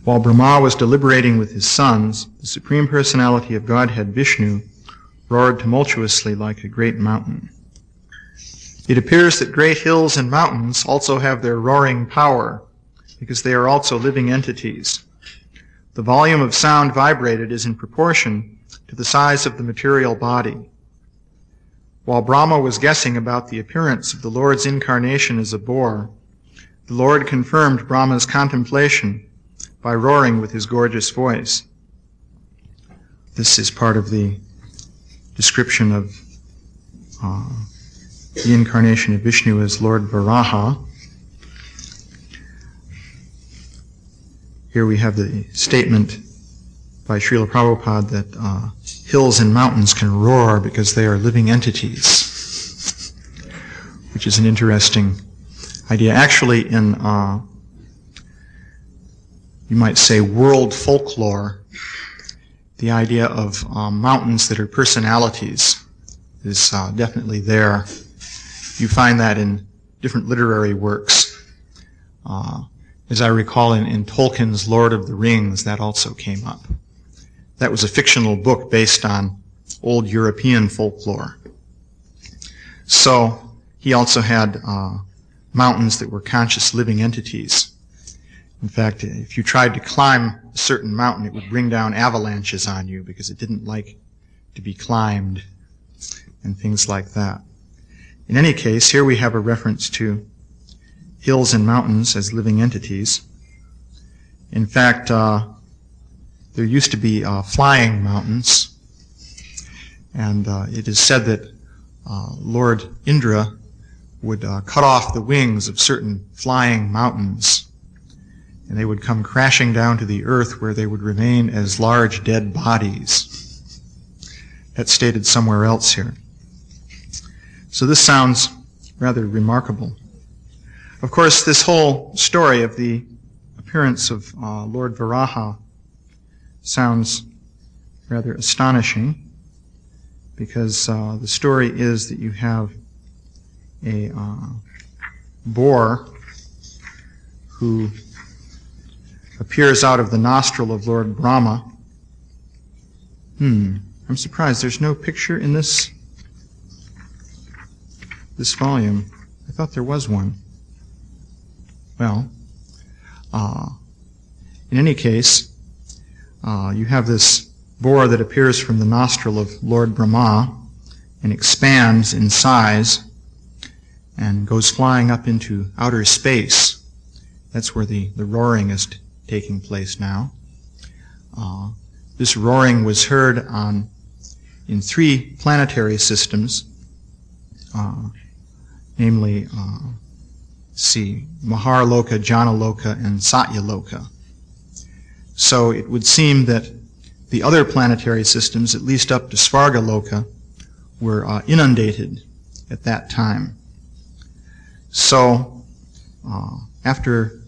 While Brahma was deliberating with his sons, the Supreme Personality of Godhead, Vishnu, roared tumultuously like a great mountain. It appears that great hills and mountains also have their roaring power, because they are also living entities. The volume of sound vibrated is in proportion to the size of the material body. While Brahma was guessing about the appearance of the Lord's incarnation as a boar, the Lord confirmed Brahma's contemplation by roaring with his gorgeous voice. This is part of the description of the incarnation of Vishnu as Lord Varaha. Here we have the statement by Srila Prabhupada that hills and mountains can roar because they are living entities, which is an interesting idea. Actually, in you might say world folklore, the idea of mountains that are personalities is definitely there. You find that in different literary works. As I recall, in Tolkien's Lord of the Rings, that also came up. That was a fictional book based on old European folklore. So he also had mountains that were conscious living entities. In fact, if you tried to climb a certain mountain, it would bring down avalanches on you because it didn't like to be climbed and things like that. In any case, here we have a reference to hills and mountains as living entities. In fact, there used to be flying mountains, and it is said that Lord Indra would cut off the wings of certain flying mountains, and they would come crashing down to the earth where they would remain as large dead bodies. That's stated somewhere else here. So this sounds rather remarkable. Of course, this whole story of the appearance of Lord Varaha sounds rather astonishing, because the story is that you have a boar who appears out of the nostril of Lord Brahma. I'm surprised there's no picture in this volume. I thought there was one. Well, in any case, you have this boar that appears from the nostril of Lord Brahma and expands in size and goes flying up into outer space. That's where the roaring is taking place now. This roaring was heard in 3 planetary systems, namely Maharloka, Janaloka, and Satyaloka. So it would seem that the other planetary systems, at least up to Svargaloka, were inundated at that time. So after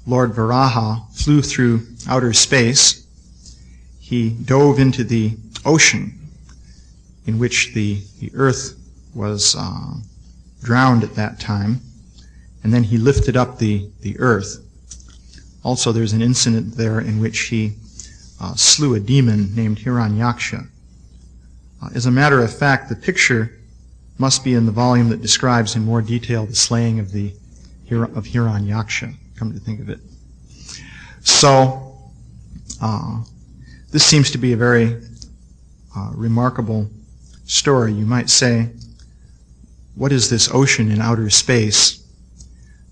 Lord Varaha flew through outer space, he dove into the ocean, in which the earth was drowned at that time, and then he lifted up the earth. Also, there's an incident there in which he slew a demon named Hiranyaksha. As a matter of fact, the picture must be in the volume that describes in more detail the slaying of Hiranyaksha, come to think of it. So, this seems to be a very remarkable story. You might say, what is this ocean in outer space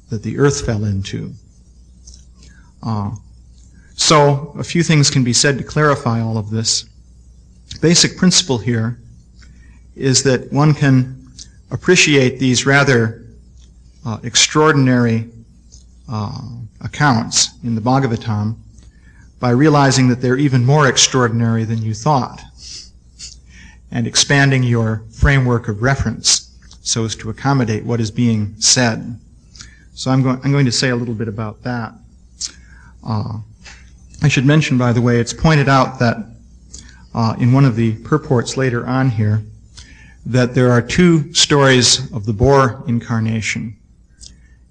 that the earth fell into? So, a few things can be said to clarify all of this. The basic principle here is that one can appreciate these rather extraordinary accounts in the Bhagavatam by realizing that they're even more extraordinary than you thought, and expanding your framework of reference so as to accommodate what is being said. So I'm going to say a little bit about that. I should mention, by the way, it's pointed out that in one of the purports later on here, that there are 2 stories of the boar incarnation.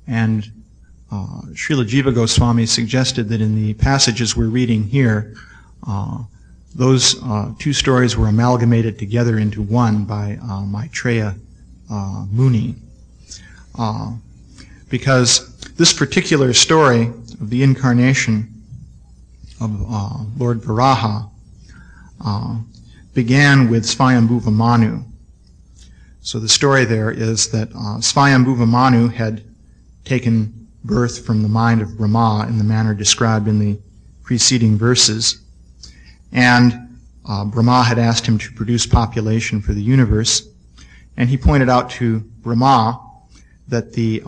And Srila Jiva Goswami suggested that in the passages we're reading here, those two stories were amalgamated together into one by Maitreya Muni. Because this particular story of the incarnation of Lord Varaha began with Svayambhuva Manu. So the story there is that Svayambhuva Manu had taken birth from the mind of Brahma in the manner described in the preceding verses. And Brahma had asked him to produce population for the universe. And he pointed out to Brahma that the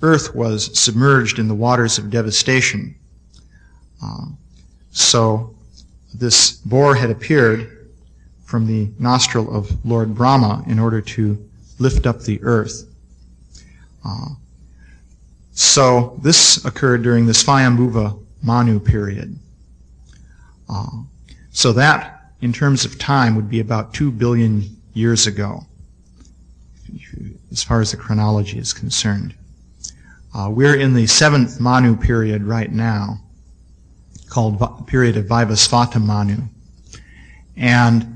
earth was submerged in the waters of devastation. So this boar had appeared from the nostril of Lord Brahma in order to lift up the earth. So this occurred during the Svayambhuva Manu period. So that, in terms of time, would be about 2 billion years ago, as far as the chronology is concerned. We're in the 7th Manu period right now, called the period of Vaivasvata Manu. And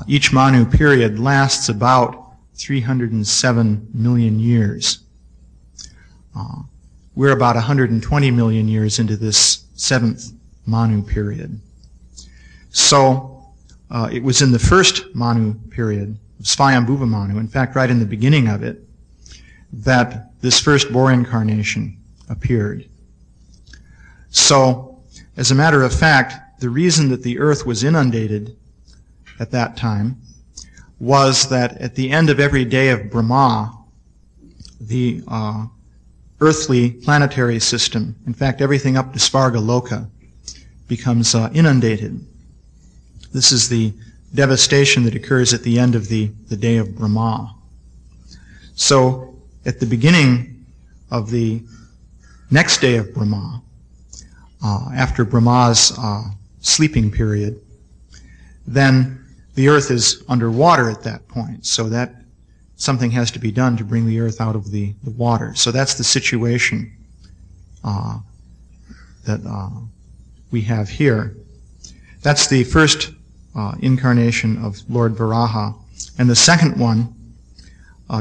each Manu period lasts about 307 million years. We're about 120 million years into this 7th Manu period. So it was in the first Manu period, Svayambhuva Manu, in fact right in the beginning of it, that this first boar incarnation appeared. So, as a matter of fact, the reason that the earth was inundated at that time was that at the end of every day of Brahma, the earthly planetary system, in fact everything up to Svarga Loka, becomes inundated. This is the devastation that occurs at the end of the day of Brahma. So at the beginning of the next day of Brahma, after Brahma's sleeping period, then the earth is underwater at that point. So that something has to be done to bring the earth out of the water. So that's the situation that we have here. That's the first incarnation of Lord Varaha. And the second one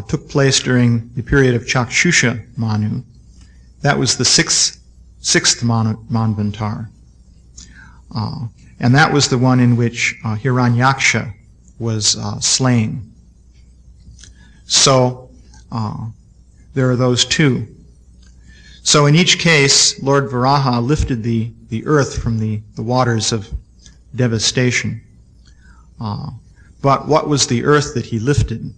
took place during the period of Chakshusha Manu. That was the sixth Manvantar. And that was the one in which Hiranyaksha was slain. So there are those two. So in each case, Lord Varaha lifted the earth from the waters of devastation. But what was the earth that he lifted?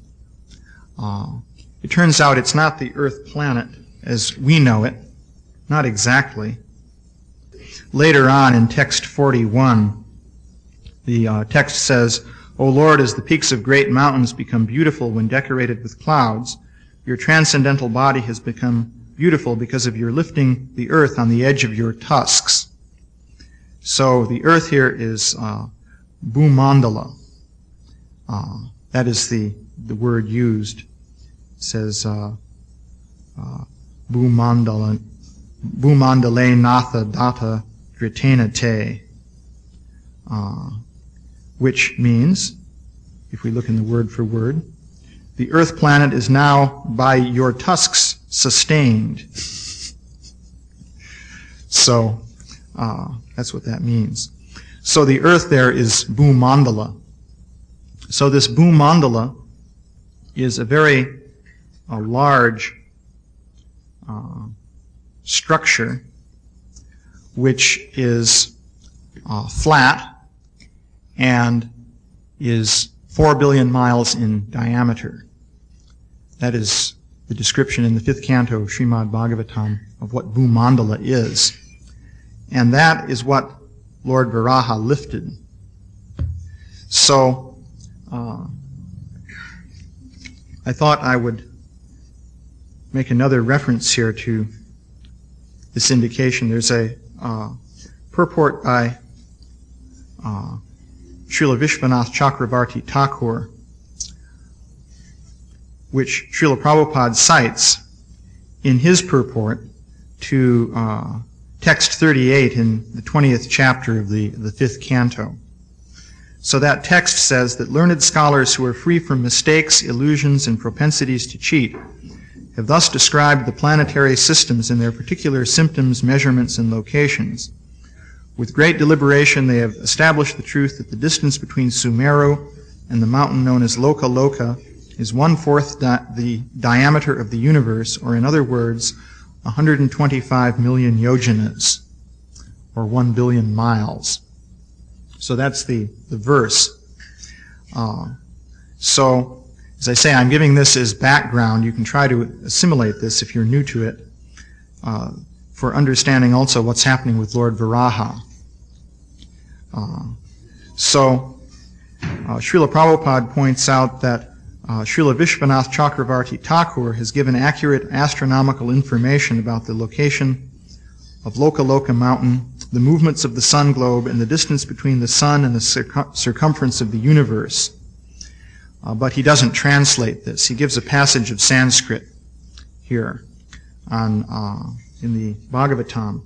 It turns out it's not the earth planet as we know it. Not exactly. Later on in text 41, the text says, O Lord, as the peaks of great mountains become beautiful when decorated with clouds, your transcendental body has become beautiful because of your lifting the earth on the edge of your tusks. So the earth here is Bhumandala. That is the word used. It says Bhumandala, Bhumandale Natha Data Dritena Te, which means, if we look in the word for word, the earth planet is now by your tusks sustained. So that's what that means. So the earth there is Bhumandala. So this Bhumandala is a very large structure which is flat and is 4 billion miles in diameter. That is the description in the 5th canto of Srimad Bhagavatam of what Bhumandala is. And that is what Lord Varaha lifted. So, I thought I would make another reference here to this indication. There's a purport by Srila Vishwanath Chakravarti Thakur, which Srila Prabhupada cites in his purport to text 38 in the 20th chapter of the 5th canto. So that text says that learned scholars who are free from mistakes, illusions, and propensities to cheat have thus described the planetary systems in their particular symptoms, measurements, and locations. With great deliberation, they have established the truth that the distance between Sumeru and the mountain known as Loka Loka is 1/4 the diameter of the universe, or in other words, 125 million yojanas, or 1 billion miles. So that's the verse. So, as I say, I'm giving this as background. You can try to assimilate this if you're new to it, for understanding also what's happening with Lord Varaha. Srila Prabhupada points out that Srila Vishwanath Chakravarti Thakur has given accurate astronomical information about the location of Loka Loka mountain, the movements of the sun globe, and the distance between the sun and the circumference of the universe. But he doesn't translate this. He gives a passage of Sanskrit here in the Bhagavatam,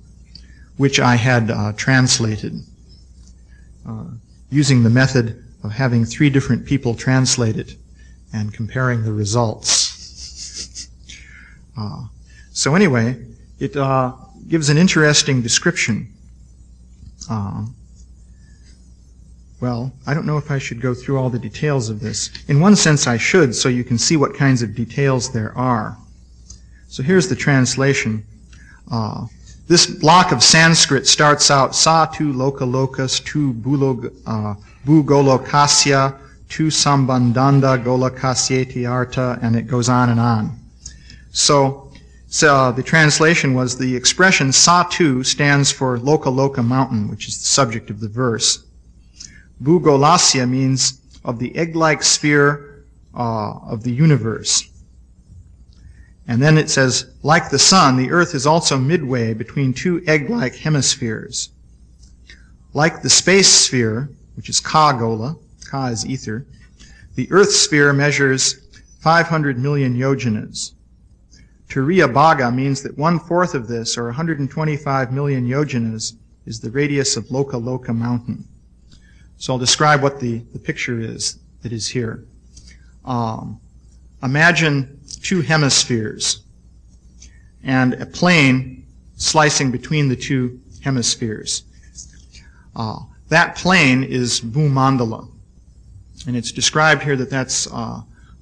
which I had translated, using the method of having 3 different people translate it and comparing the results. So anyway, it gives an interesting description. Well, I don't know if I should go through all the details of this. In one sense I should, so you can see what kinds of details there are. So here's the translation. This block of Sanskrit starts out Sa tu loka lokas tu bhugolokasya tu sambandanda golakasyeti arta, and it goes on and on. So the translation was the expression Satu stands for Loka Loka mountain, which is the subject of the verse. Bhugolasya means of the egg-like sphere of the universe. And then it says, like the sun, the earth is also midway between 2 egg-like hemispheres. Like the space sphere, which is Ka Gola, Ka is ether, the earth sphere measures 500 million yojanas. Turiya Bhaga means that 1/4 of this, or 125 million yojanas, is the radius of Loka Loka mountain. So I'll describe what the picture is that is here. Imagine 2 hemispheres and a plane slicing between the 2 hemispheres. That plane is Bhumandala, and it's described here that that's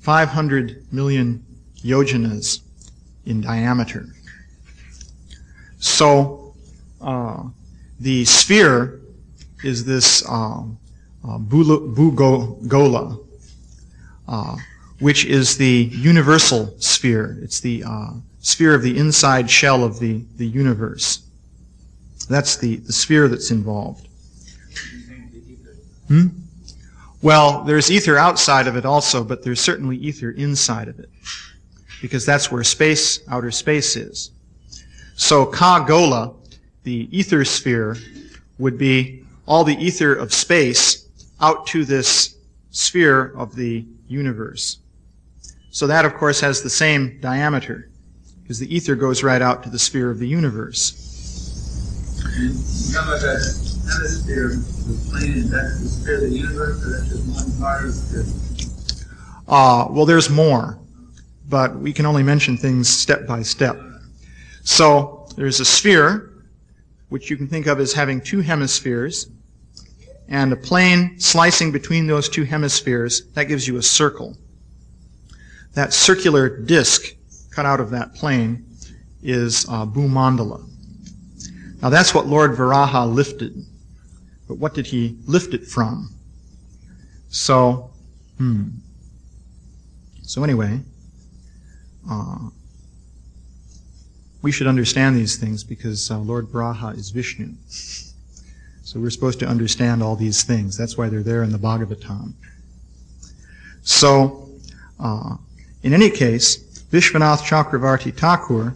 500 million yojanas in diameter. So the sphere is this Bhugola, which is the universal sphere. It's the sphere of the inside shell of the universe. That's the sphere that's involved. Well, there's ether outside of it also, but there's certainly ether inside of it, because that's where space, outer space is. So Ka Gola, the ether sphere, would be all the ether of space out to this sphere of the universe. So that, of course, has the same diameter, because the ether goes right out to the sphere of the universe. How about that hemisphere, the plane, that's the sphere of the universe, or that's just one part of the sphere? Well, there's more, but we can only mention things step by step. So there's a sphere, which you can think of as having 2 hemispheres, and a plane slicing between those 2 hemispheres. That gives you a circle. That circular disc cut out of that plane is Bhumandala. Now that's what Lord Varaha lifted. But what did he lift it from? So anyway, we should understand these things because Lord Varaha is Vishnu. So we're supposed to understand all these things. That's why they're there in the Bhagavatam. So, in any case, Vishwanath Chakravarti Thakur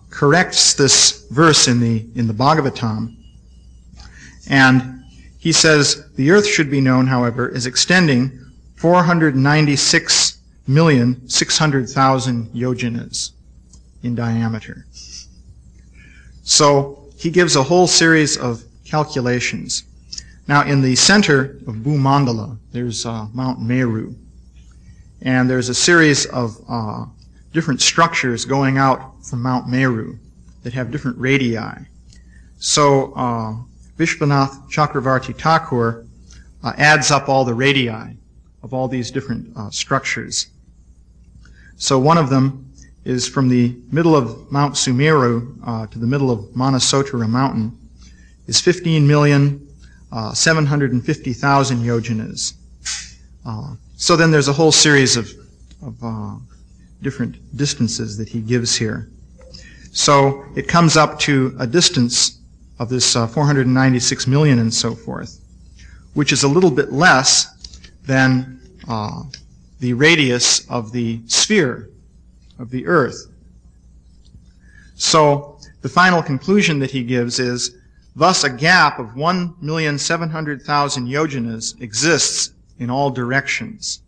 corrects this verse in the Bhagavatam, and he says the earth should be known, however, as extending 496,600,000 yojanas in diameter. So he gives a whole series of calculations. Now, in the center of Bhumandala, there's Mount Meru. And there's a series of different structures going out from Mount Meru that have different radii. So Vishwanath Chakravarti Thakur adds up all the radii of all these different structures. So one of them is from the middle of Mount Sumeru to the middle of Manasotara mountain is 15,750,000 yojanas. So then there's a whole series of different distances that he gives here. So it comes up to a distance of this 496 million and so forth, which is a little bit less than the radius of the sphere of the earth. So the final conclusion that he gives is, thus a gap of 1,700,000 yojanas exists in all directions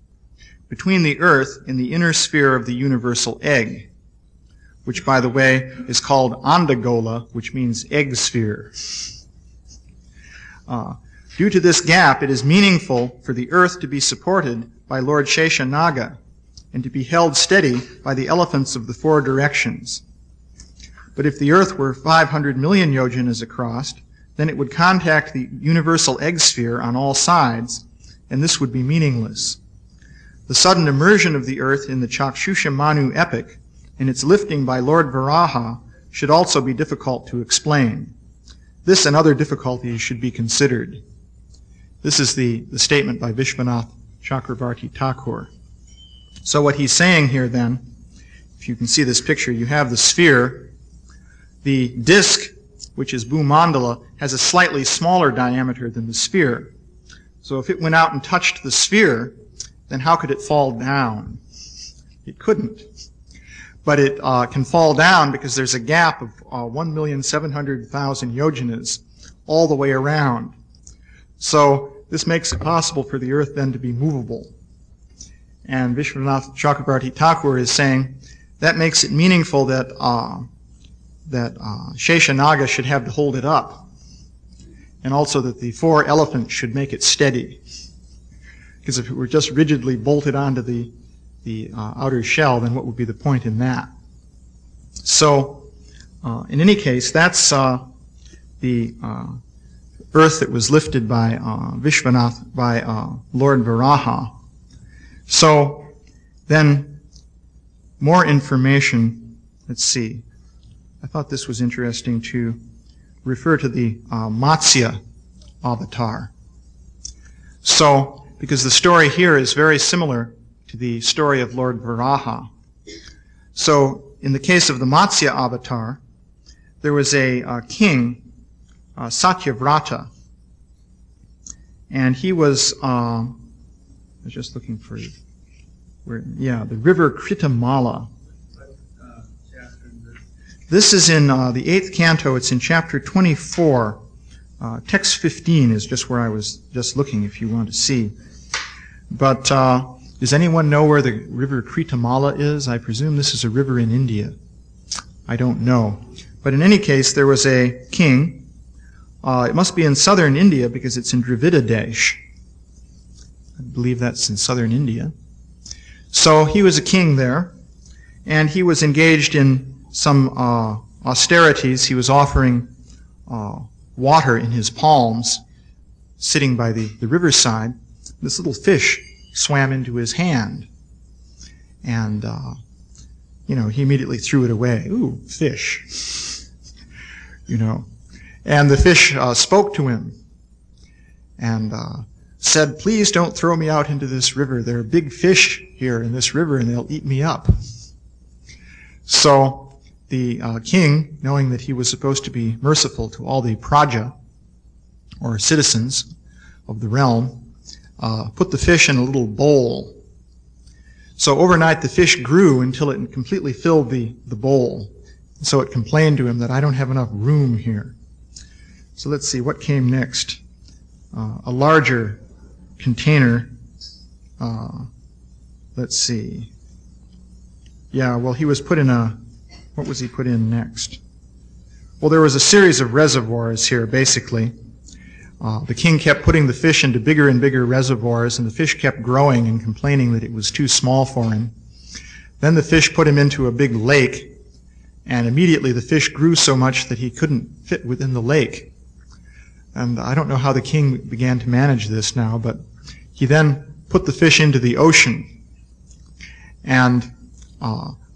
between the earth and the inner sphere of the universal egg, which, by the way, is called Andagola, which means egg sphere. Due to this gap, it is meaningful for the earth to be supported by Lord Sheshanaga and to be held steady by the elephants of the four directions. But if the earth were 500 million yojanas across, then it would contact the universal egg sphere on all sides, and this would be meaningless. The sudden immersion of the earth in the Chakshusha Manu epic and its lifting by Lord Varaha should also be difficult to explain. This and other difficulties should be considered. This is the statement by Vishwanath Chakravarti Thakur. So what he's saying here then, if you can see this picture, you have the sphere. The disk, which is Bhumandala, has a slightly smaller diameter than the sphere. So if it went out and touched the sphere, then how could it fall down? It couldn't. But it can fall down because there's a gap of 1,700,000 yojanas all the way around. So this makes it possible for the earth then to be movable. And Vishwanath Chakravarti Thakur is saying that makes it meaningful that Sheshanaga should have to hold it up, and also that the four elephants should make it steady. Because if it were just rigidly bolted onto the outer shell, then what would be the point in that? So, in any case, that's the earth that was lifted by Vishwanath, by Lord Varaha. So, then, more information. Let's see. I thought this was interesting to refer to the Matsya avatar. So, because the story here is very similar to the story of Lord Varaha. So, in the case of the Matsya avatar, there was a king, Satyavrata, and he was, I was just looking for the river Kritamala. This is in the 8th canto. It's in chapter 24. Text 15 is just where I was just looking if you want to see. But does anyone know where the river Kritamala is? I presume this is a river in India. I don't know. But in any case, there was a king. It must be in southern India because it's in Dravida Desh. I believe that's in southern India. So he was a king there, and he was engaged in some austerities. He was offering water in his palms, sitting by the riverside. This little fish swam into his hand. And, he immediately threw it away. Ooh, fish. And the fish spoke to him and said, please don't throw me out into this river. There are big fish here in this river and they'll eat me up. So the king, knowing that he was supposed to be merciful to all the praja, or citizens of the realm, put the fish in a little bowl. So overnight the fish grew until it completely filled the bowl. So it complained to him that I don't have enough room here. So let's see, what came next? A larger container. Let's see. Yeah, well, he was put in what was he put in next? Well, there was a series of reservoirs here, basically. The king kept putting the fish into bigger and bigger reservoirs, and the fish kept growing and complaining that it was too small for him. Then the fish put him into a big lake, and immediately the fish grew so much that he couldn't fit within the lake. And I don't know how the king began to manage this now, but he then put the fish into the ocean. And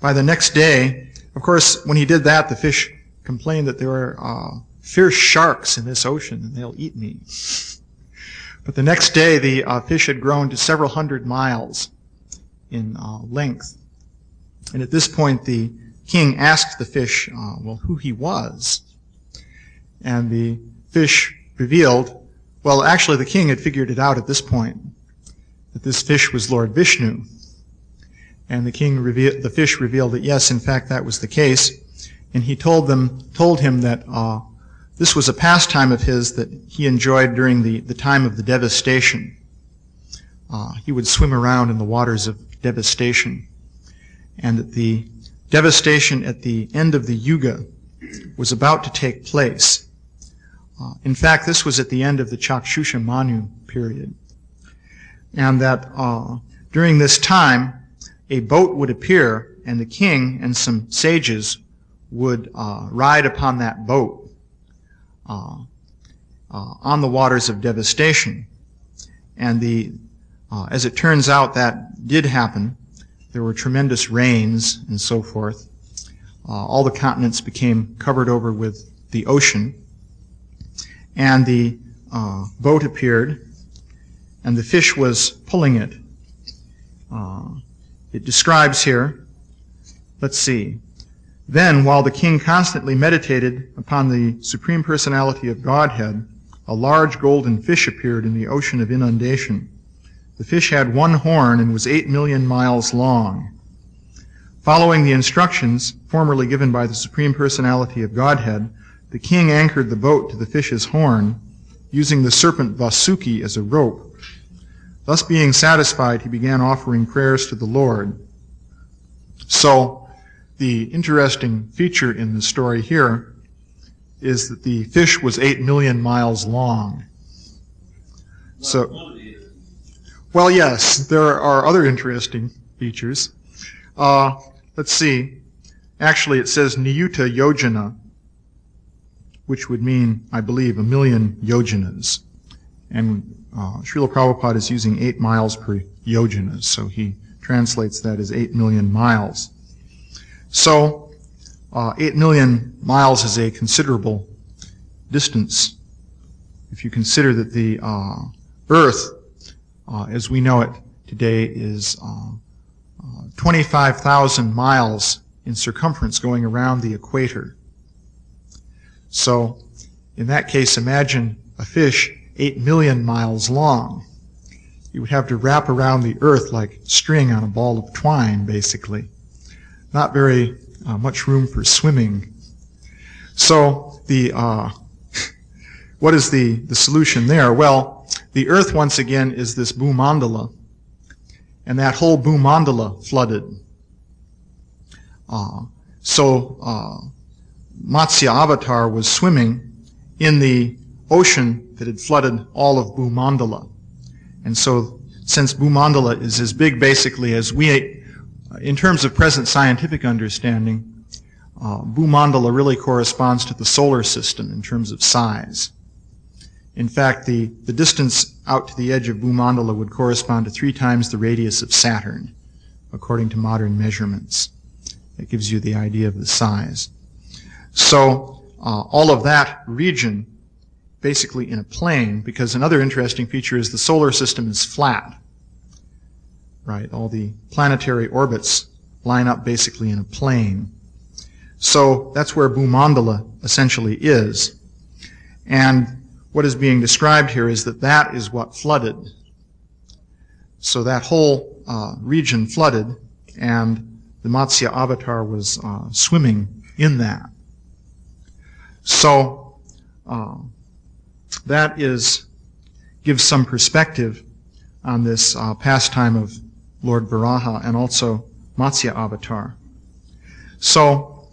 by the next day, of course, when he did that, the fish complained that there were fierce sharks in this ocean, and they'll eat me. But the next day, the fish had grown to several hundred miles in length. And at this point, the king asked the fish, who he was. And the fish revealed, well, actually the king had figured it out at this point, that this fish was Lord Vishnu. And the fish revealed that yes, in fact, that was the case. And he told him that this was a pastime of his that he enjoyed during the time of the devastation. He would swim around in the waters of devastation. And that the devastation at the end of the Yuga was about to take place. In fact, this was at the end of the Chakshusha Manu period. And that during this time, a boat would appear, and the king and some sages would ride upon that boat on the waters of devastation. And as it turns out, that did happen. There were tremendous rains and so forth. All the continents became covered over with the ocean. And the boat appeared, and the fish was pulling it. It describes here, let's see, then while the king constantly meditated upon the Supreme Personality of Godhead, a large golden fish appeared in the ocean of inundation. The fish had one horn and was 8 million miles long. Following the instructions formerly given by the Supreme Personality of Godhead, the king anchored the boat to the fish's horn, using the serpent Vasuki as a rope. Thus being satisfied, he began offering prayers to the Lord. So, the interesting feature in the story here is that the fish was 8 million miles long. So, well, yes, there are other interesting features. Let's see. Actually, it says Niyuta Yojana, which would mean, I believe, 1 million yojanas. And Srila Prabhupada is using 8 miles per yojana, so he translates that as 8 million miles. So, 8 million miles is a considerable distance. If you consider that the Earth, as we know it today, is 25,000 miles in circumference going around the equator. So, in that case, imagine a fish 8 million miles long. You would have to wrap around the earth like string on a ball of twine, basically. Not very much room for swimming. So, what is the solution there? Well, the earth, once again, is this Bhumandala, and that whole Bhumandala flooded. Matsya Avatar was swimming in the ocean that had flooded all of Bhumandala. And so, since Bhumandala is as big basically as we, in terms of present scientific understanding, Bhumandala really corresponds to the solar system in terms of size. In fact, the distance out to the edge of Bhumandala would correspond to 3 times the radius of Saturn, according to modern measurements. That gives you the idea of the size. So, all of that region basically in a plane, because another interesting feature is the solar system is flat. Right? All the planetary orbits line up basically in a plane. So that's where Bhumandala essentially is. And what is being described here is that is what flooded. So that whole region flooded, and the Matsya Avatar was swimming in that. So that gives some perspective on this pastime of Lord Varaha and also Matsya Avatar. So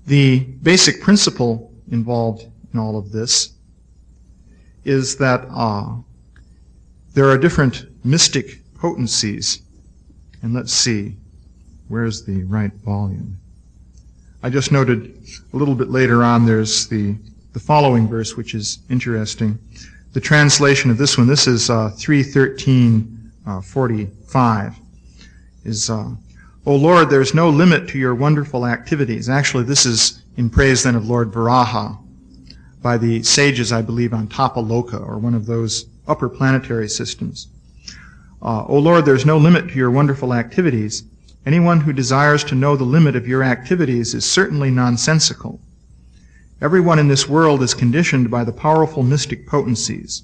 the basic principle involved in all of this is that there are different mystic potencies. And let's see, where's the right volume? I just noted a little bit later on there's the following verse, which is interesting. The translation of this one, this is 3:13:45, is, O Lord, there's no limit to your wonderful activities. Actually, this is in praise then of Lord Varaha by the sages, I believe, on Tapaloka, or one of those upper planetary systems. O Lord, there's no limit to your wonderful activities. Anyone who desires to know the limit of your activities is certainly nonsensical. Everyone in this world is conditioned by the powerful mystic potencies.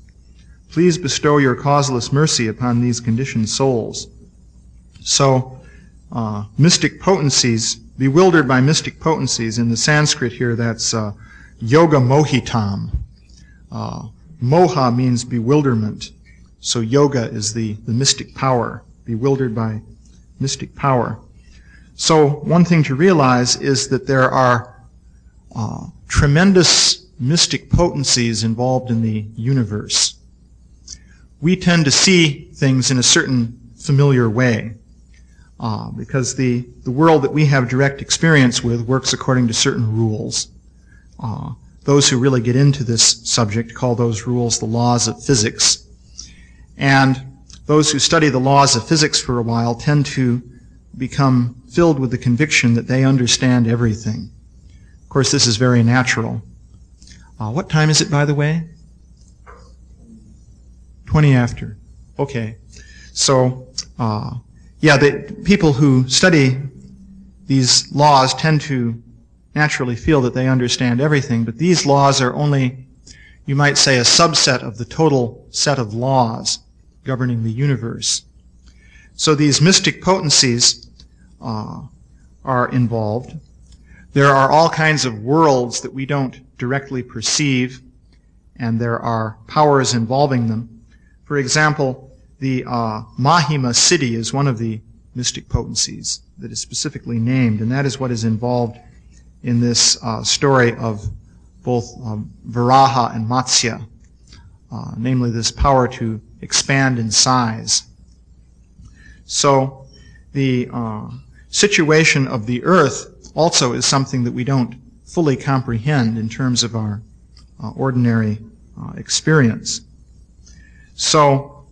Please bestow your causeless mercy upon these conditioned souls. So, mystic potencies, bewildered by mystic potencies, in the Sanskrit here, that's yoga mohitam. Moha means bewilderment. So yoga is the mystic power, bewildered by mystic power. So one thing to realize is that there are tremendous mystic potencies involved in the universe. We tend to see things in a certain familiar way because the world that we have direct experience with works according to certain rules. Those who really get into this subject call those rules the laws of physics. And those who study the laws of physics for a while tend to become filled with the conviction that they understand everything. Of course, this is very natural. What time is it, by the way? 20 after. Okay. So, the people who study these laws tend to naturally feel that they understand everything, but these laws are only, you might say, a subset of the total set of laws governing the universe. So these mystic potencies are involved. There are all kinds of worlds that we don't directly perceive, and there are powers involving them. For example, the Mahima city is one of the mystic potencies that is specifically named, and that is what is involved in this story of both Varaha and Matsya, namely this power to expand in size. So the situation of the earth also is something that we don't fully comprehend in terms of our ordinary experience. So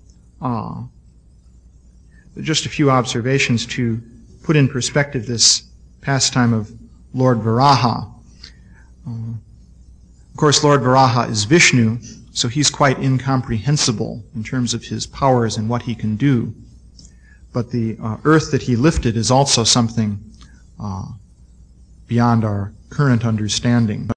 just a few observations to put in perspective this pastime of Lord Varaha. Of course, Lord Varaha is Vishnu, so he's quite incomprehensible in terms of his powers and what he can do. But the earth that he lifted is also something beyond our current understanding.